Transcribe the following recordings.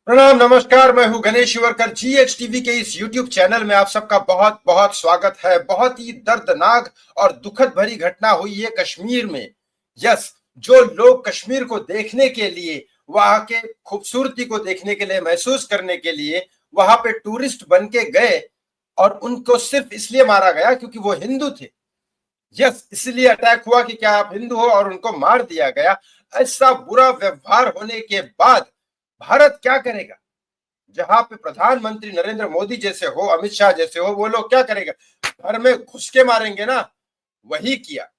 प्रणाम, नमस्कार। मैं हूं गणेश शिवरकर। जीएच टीवी के इस यूट्यूब चैनल में आप सबका बहुत बहुत स्वागत है। बहुत ही दर्दनाक और दुखद भरी घटना हुई है कश्मीर में। यस, जो लोग कश्मीर को देखने के लिए, वहां के खूबसूरती को देखने के लिए, महसूस करने के लिए वहां पे टूरिस्ट बन के गए और उनको सिर्फ इसलिए मारा गया क्योंकि वो हिंदू थे। यस, इसलिए अटैक हुआ कि क्या आप हिंदू हो, और उनको मार दिया गया। ऐसा बुरा व्यवहार होने के बाद भारत क्या करेगा? जहां पे प्रधानमंत्री नरेंद्र मोदी जैसे हो, अमित शाह जैसे हो, वो लोग क्या करेगा? घर में घुस के मारेंगे ना। वही किया,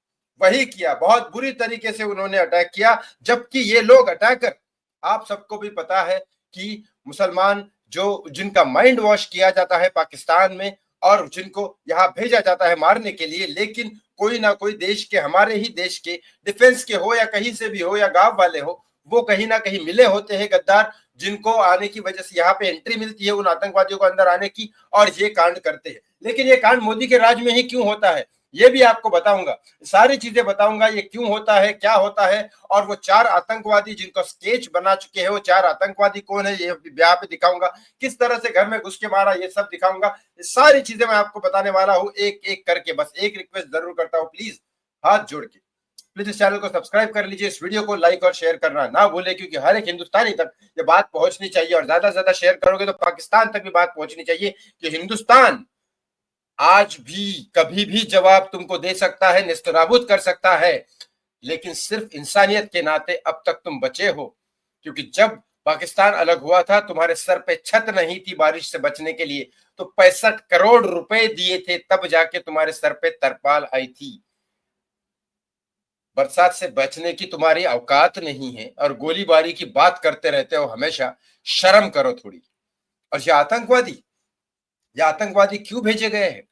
वही किया। बहुत बुरी तरीके से उन्होंने अटैक किया। जबकि ये लोग अटैकर, आप सबको भी पता है कि मुसलमान जो जिनका माइंड वॉश किया जाता है पाकिस्तान में और जिनको यहाँ भेजा जाता है मारने के लिए, लेकिन कोई ना कोई देश के, हमारे ही देश के डिफेंस के हो या कहीं से भी हो या गांव वाले हो, वो कहीं ना कहीं मिले होते हैं गद्दार, जिनको आने की वजह से यहाँ पे एंट्री मिलती है उन आतंकवादियों को अंदर आने की, और ये कांड करते हैं। लेकिन ये कांड मोदी के राज में ही क्यों होता है, ये भी आपको बताऊंगा। सारी चीजें बताऊंगा, ये क्यों होता है, क्या होता है। और वो 4 आतंकवादी जिनको स्केच बना चुके हैं, वो 4 आतंकवादी कौन है, ये यहाँ पे दिखाऊंगा। किस तरह से घर में घुस के मारा, ये सब दिखाऊंगा। सारी चीजें मैं आपको बताने वाला हूँ एक एक करके। बस एक रिक्वेस्ट जरूर करता हूँ, प्लीज हाथ जोड़ के प्लीज इस चैनल को सब्सक्राइब कर लीजिए। इस वीडियो को लाइक और शेयर करना ना भूले, क्योंकि हर एक हिंदुस्तानी तक ये बात पहुंचनी चाहिए। और ज्यादा से ज्यादा शेयर करोगे तो पाकिस्तान तक भी बात पहुंचनी चाहिए कि हिंदुस्तान आज भी कभी भी जवाब तुमको दे सकता है, नेस्तनाबूद कर सकता है, लेकिन सिर्फ इंसानियत के नाते अब तक तुम बचे हो। क्योंकि जब पाकिस्तान अलग हुआ था, तुम्हारे सर पे छत नहीं थी बारिश से बचने के लिए, तो 65 करोड़ रुपए दिए थे, तब जाके तुम्हारे सर पे तरपाल आई थी। बरसात से बचने की तुम्हारी औकात नहीं है और गोलीबारी की बात करते रहते हो हमेशा। शर्म करो थोड़ी। और ये आतंकवादी क्यों भेजे गए हैं?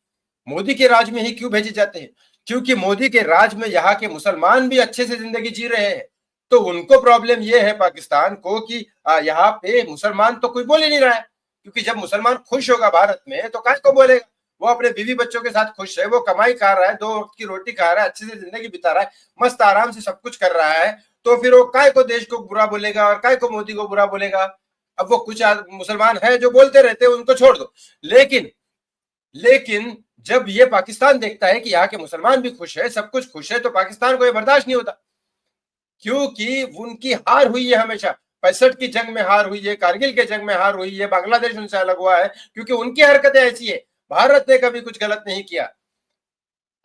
मोदी के राज में ही क्यों भेजे जाते हैं? क्योंकि मोदी के राज में यहाँ के मुसलमान भी अच्छे से जिंदगी जी रहे हैं। तो उनको प्रॉब्लम यह है पाकिस्तान को कि यहाँ पे मुसलमान तो कोई बोल ही नहीं रहा है। क्योंकि जब मुसलमान खुश होगा भारत में तो काय को बोलेगा? वो अपने बीवी बच्चों के साथ खुश है, वो कमाई कर रहा है, 2 वक्त की रोटी खा रहा है, अच्छे से जिंदगी बिता रहा है, मस्त आराम से सब कुछ कर रहा है, तो फिर वो काय को देश को बुरा बोलेगा और काय को मोदी को बुरा बोलेगा? अब वो कुछ मुसलमान है जो बोलते रहते हैं, उनको छोड़ दो। लेकिन लेकिन जब ये पाकिस्तान देखता है कि यहाँ के मुसलमान भी खुश है, सब कुछ खुश है, तो पाकिस्तान को ये बर्दाश्त नहीं होता। क्योंकि उनकी हार हुई है हमेशा। 65 की जंग में हार हुई है, कारगिल के जंग में हार हुई है, बांग्लादेश उनसे अलग हुआ है क्योंकि उनकी हरकतें ऐसी है। भारत ने कभी कुछ गलत नहीं किया।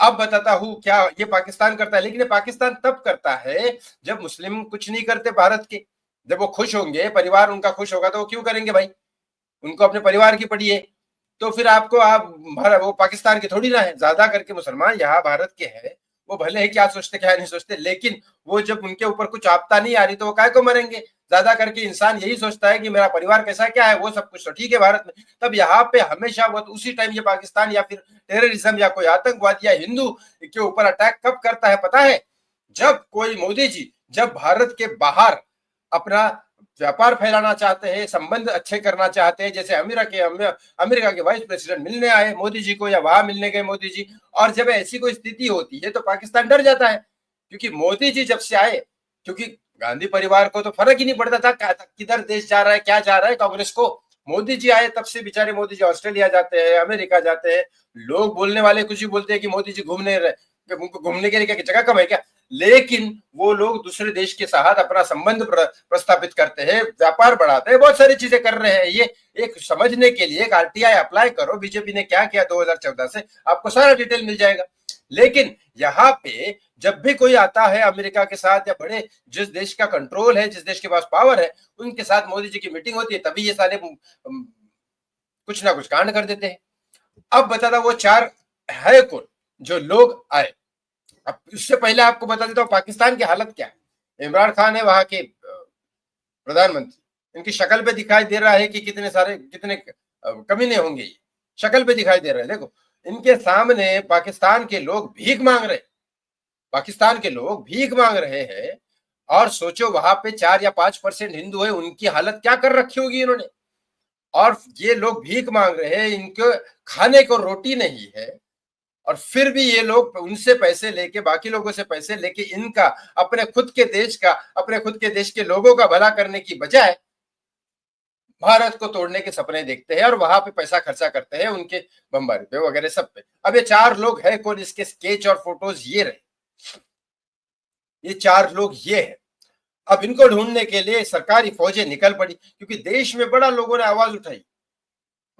अब बताता हूं क्या ये पाकिस्तान करता है। लेकिन ये पाकिस्तान तब करता है जब मुस्लिम कुछ नहीं करते भारत के। जब वो खुश होंगे, परिवार उनका खुश होगा, तो वो क्यों करेंगे भाई? उनको अपने परिवार की पड़ी है। तो फिर आपको आप वो पाकिस्तान के थोड़ी ना है। ज्यादा करके मुसलमान यहाँ भारत के हैं, वो भले ही क्या सोचते क्या नहीं सोचते, लेकिन वो जब उनके ऊपर कुछ आपदा नहीं आ रही तो वो काय को मरेंगे? ज्यादा करके इंसान यही सोचता है कि मेरा परिवार कैसा क्या है, वो सब कुछ तो ठीक है भारत में। तब यहाँ पे हमेशा वो उसी टाइम ये पाकिस्तान या फिर टेररिज्म या कोई आतंकवादी या हिंदू के ऊपर अटैक कब करता है पता है? जब कोई मोदी जी जब भारत के बाहर अपना व्यापार फैलाना चाहते हैं, संबंध अच्छे करना चाहते हैं, जैसे अमेरिका के वाइस प्रेसिडेंट मिलने आए मोदी जी को या वहां मिलने गए मोदी जी, और जब ऐसी कोई स्थिति होती है तो पाकिस्तान डर जाता है। क्योंकि मोदी जी जब से आए, क्योंकि गांधी परिवार को तो फर्क ही नहीं पड़ता था किधर देश जा रहा है, क्या जा रहा है कांग्रेस को। मोदी जी आए तब से बेचारे मोदी जी ऑस्ट्रेलिया जाते हैं, अमेरिका जाते हैं। लोग बोलने वाले कुछ ही बोलते हैं कि मोदी जी घूमने के लिए क्या जगह कम है क्या? लेकिन वो लोग दूसरे देश के साथ अपना संबंध प्रस्थापित करते हैं, व्यापार बढ़ाते हैं, बहुत सारी चीजें कर रहे हैं। ये एक समझने के लिए एक आरटीआई अप्लाई करो, बीजेपी ने क्या किया 2014 से, आपको सारा डिटेल मिल जाएगा। लेकिन यहाँ पे जब भी कोई आता है अमेरिका के साथ या बड़े जिस देश का कंट्रोल है, जिस देश के पास पावर है, उनके साथ मोदी जी की मीटिंग होती है, तभी ये सारे कुछ ना कुछ कांड कर देते हैं। अब बताता वो 4 है कौन जो लोग आए। अब उससे पहले आपको बता देता हूँ पाकिस्तान की हालत क्या है। इमरान खान है वहां के प्रधानमंत्री। इनकी शक्ल पे दिखाई दे रहा है कि कितने कमीने होंगे। ये शक्ल पे दिखाई दे रहे हैं। देखो, इनके सामने पाकिस्तान के लोग भीख मांग रहे, पाकिस्तान के लोग भीख मांग रहे हैं। और सोचो वहां पे 4 या 5% हिंदू है, उनकी हालत क्या कर रखी होगी इन्होंने। और ये लोग भीख मांग रहे हैं, इनको खाने को रोटी नहीं है, और फिर भी ये लोग उनसे पैसे लेके, बाकी लोगों से पैसे लेके, इनका अपने खुद के देश के लोगों का भला करने की बजाय भारत को तोड़ने के सपने देखते हैं और वहां पे पैसा खर्चा करते हैं उनके बमबारी पे वगैरह सब पे। अब ये 4 लोग हैं कौन, इसके स्केच और फोटोज ये रहे, ये 4 लोग ये है। अब इनको ढूंढने के लिए सरकारी फौजें निकल पड़ी, क्योंकि देश में बड़ा लोगों ने आवाज उठाई।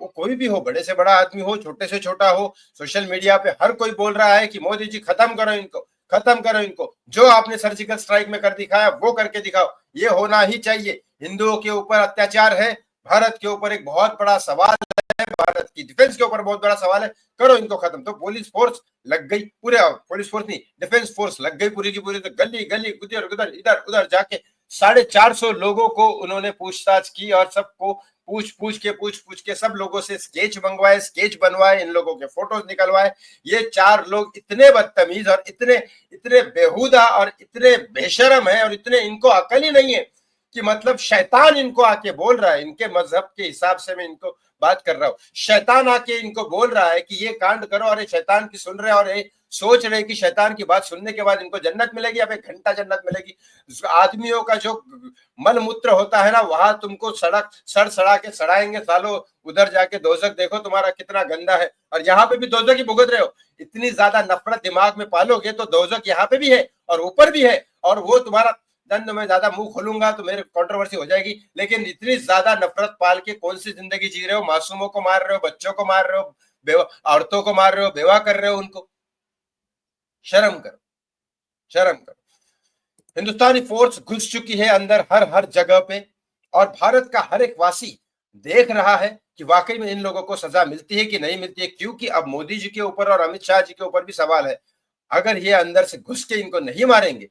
वो कोई भी हो, बड़े से बड़ा आदमी हो, छोटे से छोटा हो, सोशल मीडिया पे हर कोई बोल रहा है कि मोदी जी खत्म करो इनको, खत्म करो इनको, जो आपने सर्जिकल स्ट्राइक में कर दिखाया वो करके दिखाओ, ये होना ही चाहिए। हिंदुओं के ऊपर अत्याचार है, भारत के ऊपर एक बहुत बड़ा सवाल है, भारत की डिफेंस के ऊपर बहुत बड़ा सवाल है, करो इनको खत्म। तो पुलिस फोर्स लग गई, पूरे पुलिस फोर्स नहीं, डिफेंस फोर्स लग गई पूरी की पूरी। तो गली गली उधर उधर इधर उधर जाके 450 लोगों को उन्होंने पूछताछ की और सबको पूछ पूछ के सब लोगों से स्केच मंगवाए, स्केच बनवाए, इन लोगों के फोटोज निकलवाए। ये 4 लोग इतने बदतमीज और इतने इतने बेहुदा और इतने बेशरम है और इतने इनको अकल ही नहीं है कि मतलब शैतान इनको आके बोल रहा है, इनके मजहब के हिसाब से मैं इनको बात कर रहा हूँ, शैतान आके इनको बोल रहा है कि ये कांड करो, और ये शैतान की सुन रहे हैं और ये सोच रहे कि शैतान की बात सुनने के बाद इनको जन्नत मिलेगी या फिर घंटा जन्नत मिलेगी। आदमियों का जो मल मूत्र होता है ना, वहां तुमको सड़क सड़ सड़ा के सड़ाएंगे सालों, उधर जाके दोजक देखो तुम्हारा कितना गंदा है, और यहाँ पे भी दोजक ही भुगत रहे हो। इतनी ज्यादा नफरत दिमाग में पालोगे तो दोजक यहाँ पे भी है और ऊपर भी है, और वो तुम्हारा दंड में ज्यादा मुंह खोलूंगा तो मेरे कंट्रोवर्सी हो जाएगी। लेकिन इतनी ज्यादा नफरत पाल के कौन सी जिंदगी जी रहे हो, मासूमों को मार रहे हो, बच्चों को मार रहे हो, औरतों को मार रहे हो, बेवा कर रहे हो उनको। शर्म करो, शर्म करो। हिंदुस्तानी फोर्स घुस चुकी है अंदर हर हर जगह पे, और भारत का हर एक वासी देख रहा है कि वाकई में इन लोगों को सजा मिलती है कि नहीं मिलती है, क्योंकि अब मोदी जी के ऊपर और अमित शाह जी के ऊपर भी सवाल है। अगर ये अंदर से घुस के इनको नहीं मारेंगे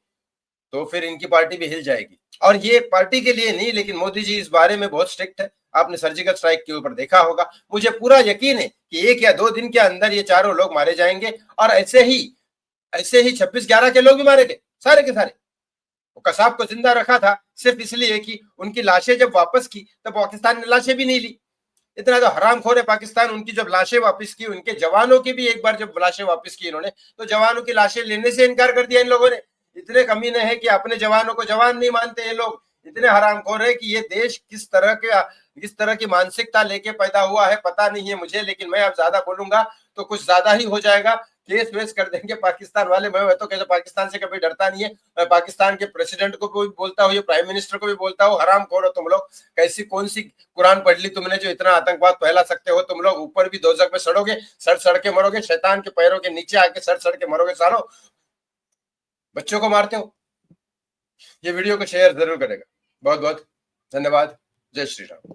तो फिर इनकी पार्टी भी हिल जाएगी। और ये पार्टी के लिए नहीं, लेकिन मोदी जी इस बारे में बहुत स्ट्रिक्ट है। आपने सर्जिकल स्ट्राइक के ऊपर देखा होगा। मुझे पूरा यकीन है कि 1 या 2 दिन के अंदर ये 4 लोग मारे जाएंगे, और ऐसे ही 26/11 के लोग भी मारे गए, सारे के सारे। कसाब को जिंदा रखा था सिर्फ इसलिए कि उनकी लाशें जब वापस की तब पाकिस्तान ने लाशें भी नहीं ली। इतना तो हरामखोर है पाकिस्तान, उनकी जब लाशें वापस की, उनके जवानों की भी एक बार जब लाशें वापस की इन्होंने, तो जवानों की लाशें लेने से इनकार कर दिया इन लोगों ने। इतने कमीने हैं कि अपने जवानों को जवान नहीं मानते ये लोग। इतने हरामखोर है कि ये देश किस तरह की मानसिकता लेके पैदा हुआ है पता नहीं है मुझे, लेकिन मैं अब ज्यादा बोलूंगा तो कुछ ज्यादा ही हो जाएगा। केस वेस कर देंगे पाकिस्तान वाले। मैं तो कहता पाकिस्तान से कभी डरता नहीं है। मैं पाकिस्तान के प्रेसिडेंट को भी बोलता हूँ, प्राइम मिनिस्टर को भी बोलता हूँ, हरामखोर हो तुम लोग। कैसी कौन सी कुरान पढ़ ली तुमने जो इतना आतंकवाद फैला सकते हो? तुम लोग ऊपर भी दोजक में सड़ोगे, सड़ सड़ के मरोगे, शैतान के पैरों के नीचे आके सड़ सड़ के मरोगे सालो। बच्चों को मारते हो। ये वीडियो को शेयर जरूर करेगा। बहुत बहुत धन्यवाद। जय श्री राम।